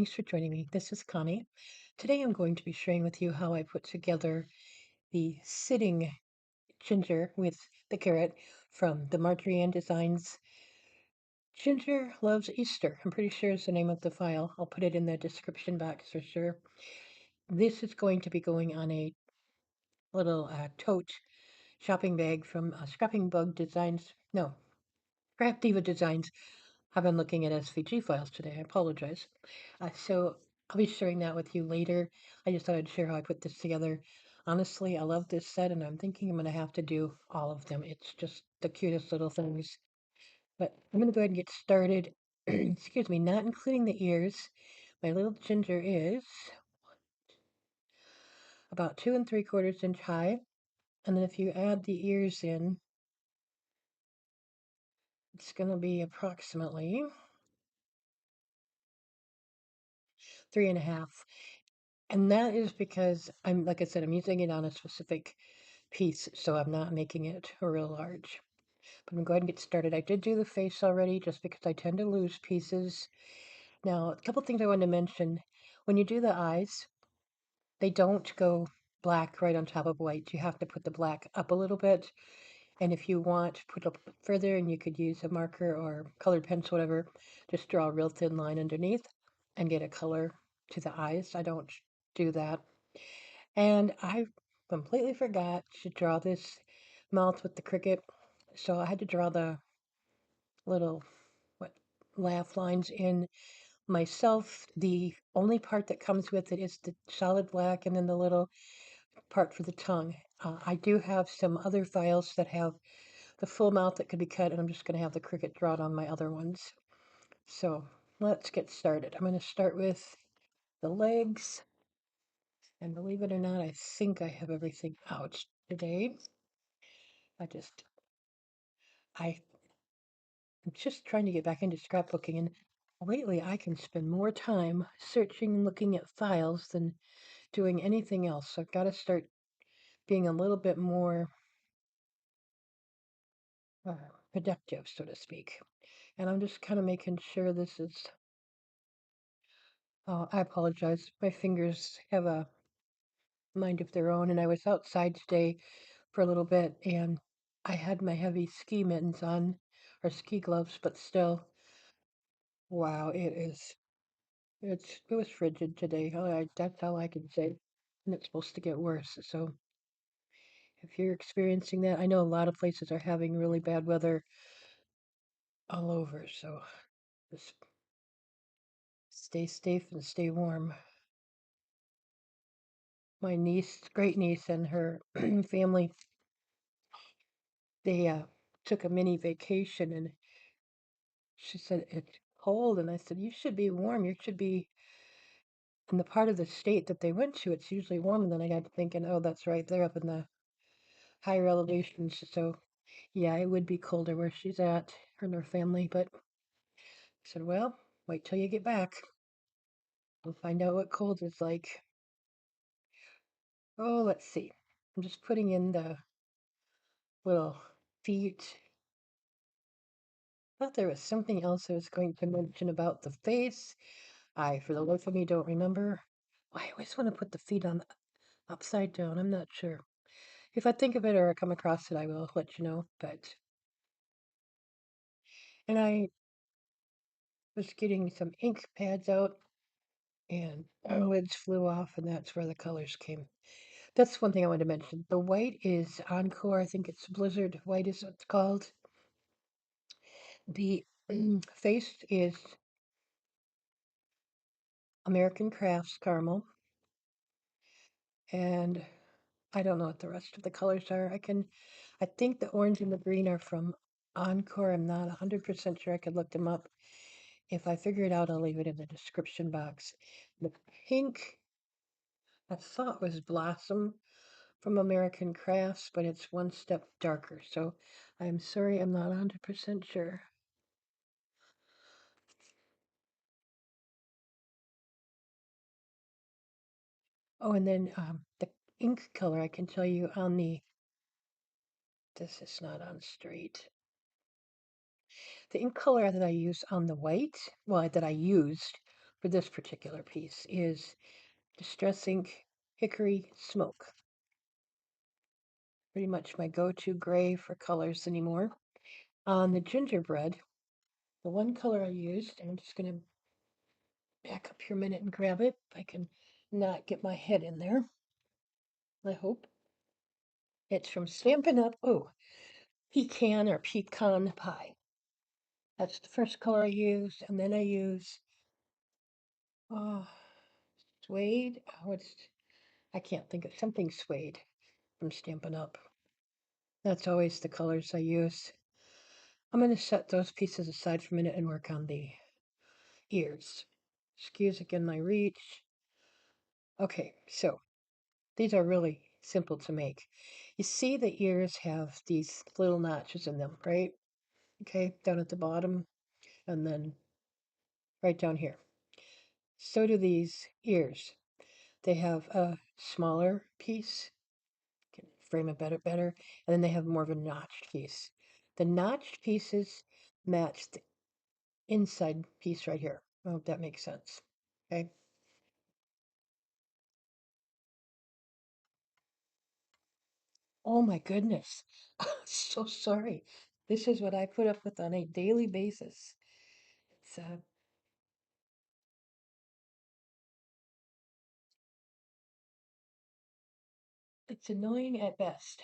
Thanks for joining me. This is Connie. Today I'm going to be sharing with you how I put together the sitting ginger with the carrot from the Marjorieanndesigns. Ginger Loves Easter. I'm pretty sure is the name of the file. I'll put it in the description box for sure. This is going to be going on a little tote shopping bag from Scrapping Bug Designs. No, Scrap Diva Designs. I've been looking at SVG files today. I apologize. So I'll be sharing that with you later. I just thought I'd share how I put this together. Honestly, I love this set, and I'm thinking I'm going to have to do all of them. It's just the cutest little things. But I'm going to go ahead and get started. Excuse me, not including the ears. My little ginger is about 2 3/4 inch high. And then if you add the ears in, it's going to be approximately 3 1/2. And that is because like I said, I'm using it on a specific piece, so I'm not making it real large. But I'm going to go ahead and get started. I did do the face already just because I tend to lose pieces. Now, a couple things I wanted to mention. When you do the eyes, they don't go black right on top of white. You have to put the black up a little bit. And if you want to put it further, and you could use a marker or colored pencil, whatever, just draw a real thin line underneath and get a color to the eyes. I don't do that. And I completely forgot to draw this mouth with the cricut. So I had to draw the little what laugh lines in myself. The only part that comes with it is the solid black and then the little part for the tongue. I do have some other files that have the full mouth that could be cut, and I'm just going to have the cricut drawn on my other ones. So let's get started. I'm going to start with the legs. And believe it or not, I think I have everything out today. I'm just trying to get back into scrapbooking, and lately I can spend more time searching and looking at files than doing anything else. So I've got to start being a little bit more uh, productive, so to speak. And I'm just kind of making sure this is. I apologize. My fingers have a mind of their own, and I was outside today for a little bit, and I had my heavy ski mittens on, or ski gloves, but still, wow, it was frigid today. That's all I can say, and it's supposed to get worse. So if you're experiencing that, I know a lot of places are having really bad weather all over. So just stay safe and stay warm. My niece, great niece, and her family, they took a mini vacation, and she said it's cold, and I said you should be warm. You should be in the part of the state that they went to. It's usually warm, and then I got thinking, oh, that's right, they're up in the higher elevations, so yeah, it would be colder where she's at, her and her family, but I said, well, wait till you get back. We'll find out what cold is like. Oh, let's see. I'm just putting in the little feet. I thought there was something else I was going to mention about the face. I, for the life of me, don't remember. I always want to put the feet on upside down. I'm not sure. If I think of it or I come across it, I will let you know. And I was getting some ink pads out, and our lids flew off, and that's where the colors came. That's one thing I wanted to mention. The white is Encore. I think it's Blizzard white is what it's called. The face is American Crafts Caramel, and I don't know what the rest of the colors are. I think the orange and the green are from Encore. I'm not 100% sure. I could look them up. If I figure it out, I'll leave it in the description box. The pink, I thought was Blossom from American Crafts, but it's one step darker. So I'm sorry, I'm not 100% sure. Oh, and then the ink color, I can tell you on this is not on straight. The ink color that I use on the white, well, that I used for this particular piece is Distress Ink Hickory Smoke. Pretty much my go-to gray for colors anymore. On the gingerbread, the one color I used, and I'm just going to back up here a minute and grab it. If I can not get my head in there, I hope. It's from Stampin' Up! Oh, pecan pie. That's the first color I used, and then I use suede. I can't think of something suede from Stampin' Up! That's always the colors I use. I'm going to set those pieces aside for a minute and work on the ears. Excuse again my reach. Okay, so these are really simple to make. You see the ears have these little notches in them, right? Okay, down at the bottom and then right down here. So do these ears. They have a smaller piece, can frame it better, and then they have more of a notched piece. The notched pieces match the inside piece right here. I hope that makes sense. Okay. Oh my goodness. So sorry. This is what I put up with on a daily basis. It's it's annoying at best.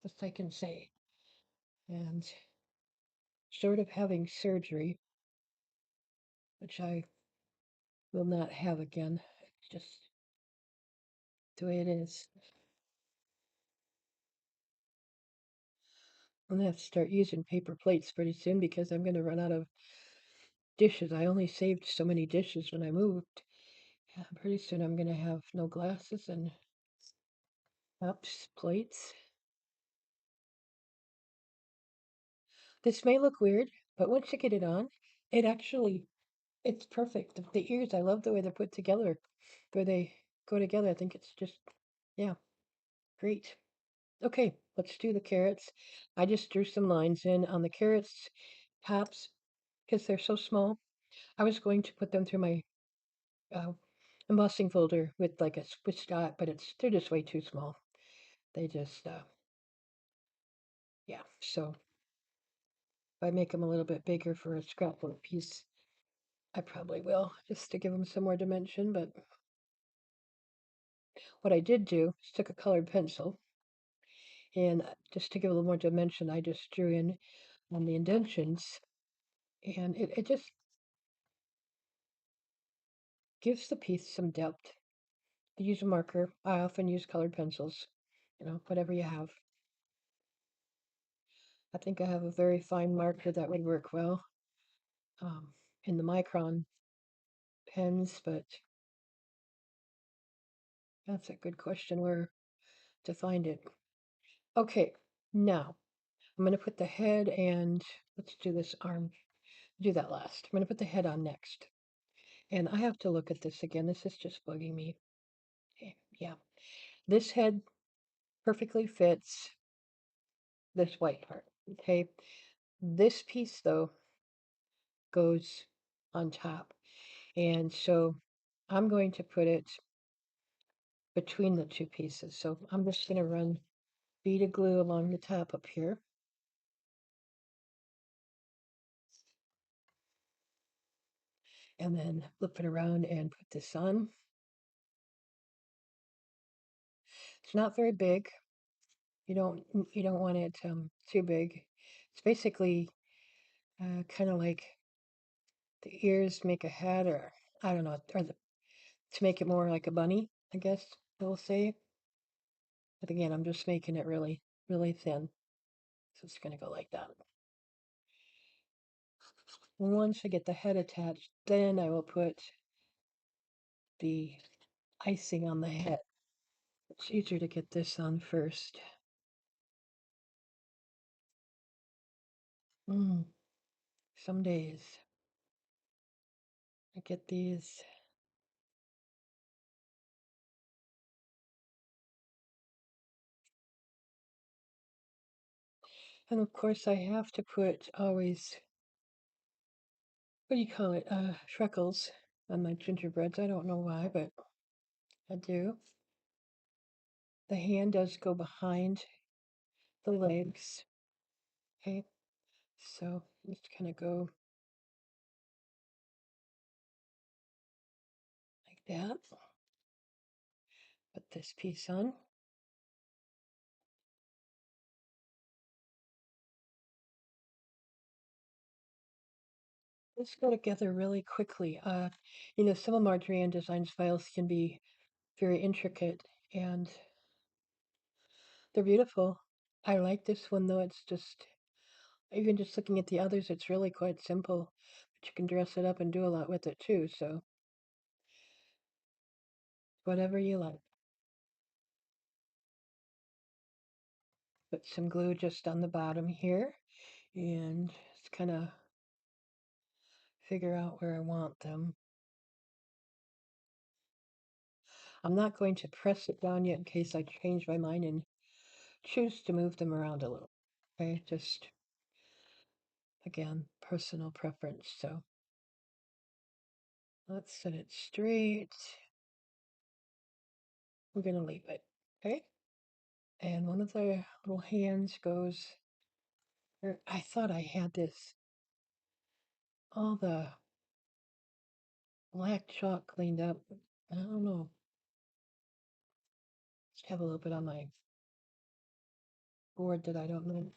Best I can say. And short of having surgery, which I will not have again. It's just the way it is. I'm gonna have to start using paper plates pretty soon because I'm gonna run out of dishes. I only saved so many dishes when I moved. Yeah, pretty soon I'm gonna have no glasses and cups, plates. This may look weird, but once you get it on, it actually it's perfect. The ears, I love the way they're put together, where they go together. I think it's just yeah, great. Okay, let's do the carrots. I just drew some lines in on the carrots tops because they're so small. I was going to put them through my uh, embossing folder with like a Swiss dot, but they're just way too small. They just yeah. So if I make them a little bit bigger for a scrapbook piece, I probably will just to give them some more dimension. But what I did do is took a colored pencil and just to give a little more dimension, I just drew in on the indentions, and it just gives the piece some depth. I use a marker. I often use colored pencils, whatever you have. I think I have a very fine marker that would work well um, in the micron pens, but that's a good question where to find it. Okay, now I'm going to put the head and let's do this arm. Do that last. I'm going to put the head on next. And I have to look at this again. This is just bugging me. Okay, yeah. This head perfectly fits this white part. Okay. This piece, though, goes on top. And so I'm going to put it between the two pieces. So I'm just going to run bead of glue along the top up here. And then flip it around and put this on. It's not very big. You don't you don't want it too big. It's basically kind of like the ears make a hat, or I don't know, to make it more like a bunny, I guess they'll say. But again, I'm just making it really, really thin. So it's going to go like that. Once I get the head attached, then I will put the icing on the head. It's easier to get this on first. Mm, some days I get these. And of course, I have to put always, what do you call it? Freckles on my gingerbreads. I don't know why, but I do. The hand does go behind the legs. Okay, so just kind of go like that. Put this piece on. Let's go together really quickly. Some of Marjorie Ann Designs files can be very intricate and they're beautiful. I like this one though. It's just, even just looking at the others, it's really quite simple, but you can dress it up and do a lot with it too. So whatever you like. Put some glue just on the bottom here and just kind of figure out where I want them. I'm not going to press it down yet in case I change my mind and choose to move them around a little. Okay, just again, personal preference. So let's set it straight. We're going to leave it. Okay. And one of the little hands goes, I thought I had this, all the black chalk cleaned up. I don't know. Just have a little bit on my board that I don't know.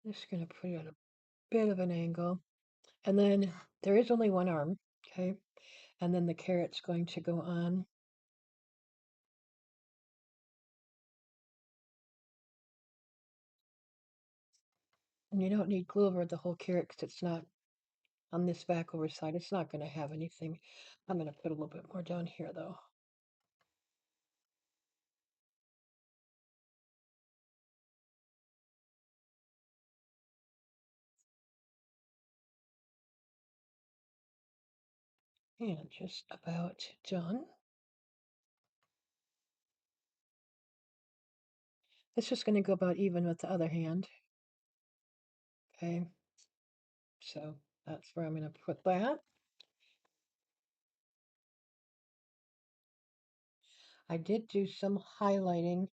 I'm just going to put it at a bit of an angle. And then there is only one arm. Okay. And then the carrot's going to go on. And you don't need glue over the whole carrot because it's not on this back overside. It's not going to have anything. I'm going to put a little bit more down here though. And just about done. It's just going to go about even with the other hand. Okay, so that's where I'm going to put that. I did do some highlighting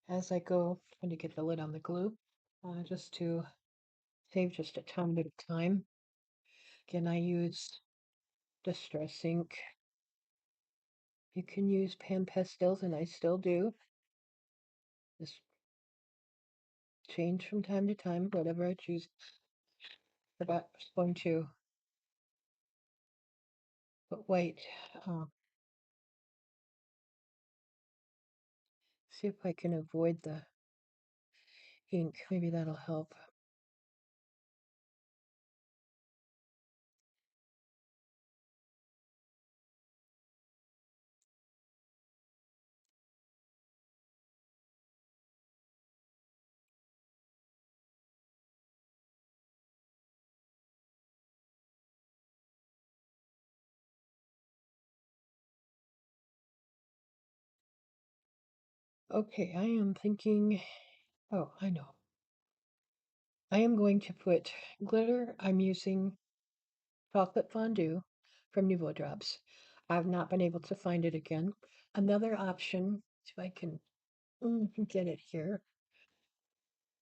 as I go, trying to get the lid on the glue, just to save just a tiny bit of time. Again, I use Distress ink. You can use pan pastels, and I still do. Just change from time to time, whatever I choose. Forgot I was going to put white. See if I can avoid the ink. Maybe that'll help. Okay, I am thinking, oh, I know. I am going to put glitter. I'm using chocolate fondue from Nouveau Drops. I've not been able to find it again. Another option, if I can get it here,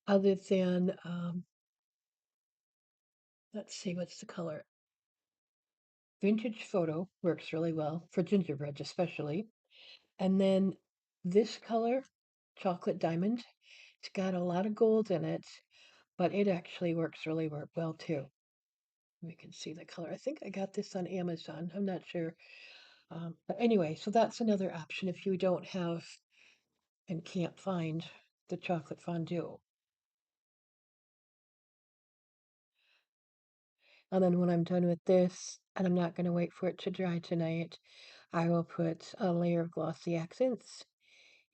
other than, let's see, what's the color? Vintage Photo works really well for gingerbread, especially. And then this color, Chocolate Diamond, it's got a lot of gold in it, but it actually works really well too. We can see the color. I think I got this on Amazon. I'm not sure. But anyway, so that's another option if you don't have and can't find the chocolate fondue. And then when I'm done with this, and I'm not going to wait for it to dry tonight, I will put a layer of glossy accents,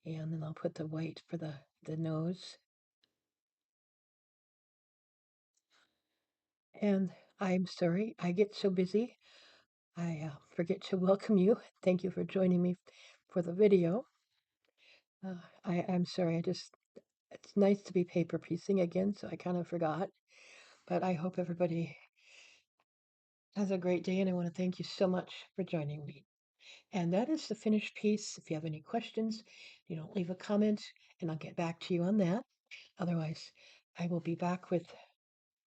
and then I'll put the white for the nose. And I'm sorry, I get so busy, I forget to welcome you. Thank you for joining me for the video. I'm sorry, it's nice to be paper piecing again, so I kind of forgot. But I hope everybody Have a great day, and I want to thank you so much for joining me. And that is the finished piece. If you have any questions, leave a comment, and I'll get back to you on that. Otherwise, I will be back with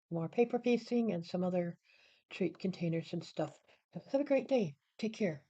more paper piecing and some other treat containers and stuff. Have a great day. Take care.